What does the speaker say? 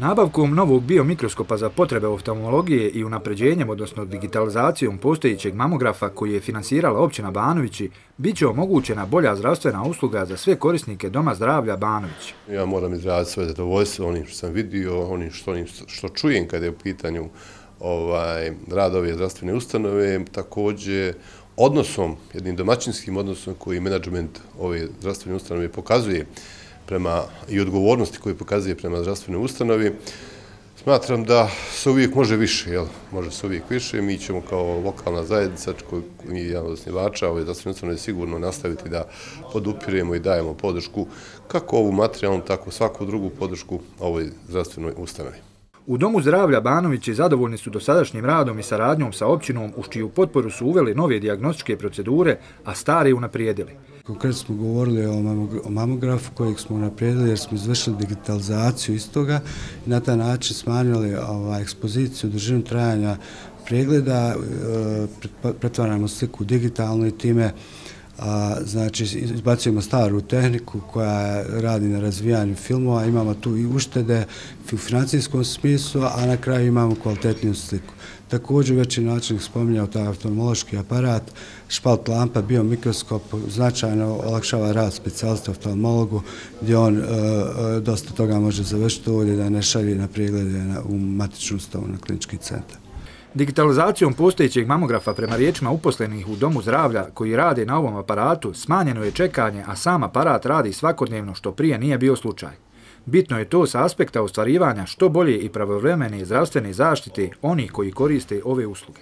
Nabavkom novog biomikroskopa za potrebe oftalmologije i unapređenjem, odnosno digitalizacijom postojećeg mamografa koji je finansirala općina Banovići, bit će omogućena bolja zdravstvena usluga za sve korisnike Doma zdravlja Banovići. Ja moram izraziti svoje zadovoljstvo onim što sam vidio, onim što čujem kada je u pitanju rad ove zdravstvene ustanove, također odnosom, jednim domaćinskim odnosom koji menadžment ove zdravstvene ustanove pokazuje i odgovornosti koje pokazuje prema zdravstvenoj ustanovi. Smatram da se uvijek može više, može se uvijek više. Mi ćemo kao lokalna zajednica, koji je jedan od osnivača ove zdravstvene ustanove, sigurno nastaviti da podupiremo i dajemo podršku, kako ovu materijalnu, tako svaku drugu podršku ovoj zdravstvenoj ustanovi. U Domu zdravlja Banovići zadovoljni su dosadašnjim radom i saradnjom sa općinom, uz čiju potporu su uveli nove dijagnostičke procedure, a stare unaprijedili. Konkretno smo govorili o mamografu kojeg smo unaprijedili jer smo izvršili digitalizaciju istoga i na taj način smanjili ekspoziciju, dužinu trajanja pregleda, pretvaramo sliku digitalnu i time znači izbacujemo staru tehniku koja radi na razvijanju filmova, imamo tu i uštede u financijskom smislu, a na kraju imamo kvalitetniju sliku. Također već je načelnik spominjao taj oftalmološki aparat, špalt lampa, biomikroskop, značajno olakšava rad specijalista oftalmologu gdje on dosta toga može završiti ovdje da ne šalje na preglede u matičnu ustanovu na klinički centar. Digitalizacijom postojećeg mamografa prema riječima uposlenih u Domu zdravlja koji rade na ovom aparatu smanjeno je čekanje, a sam aparat radi svakodnevno što prije nije bio slučaj. Bitno je to sa aspekta ostvarivanja što bolje i pravovremene zdravstvene zaštite onih koji koriste ove usluge.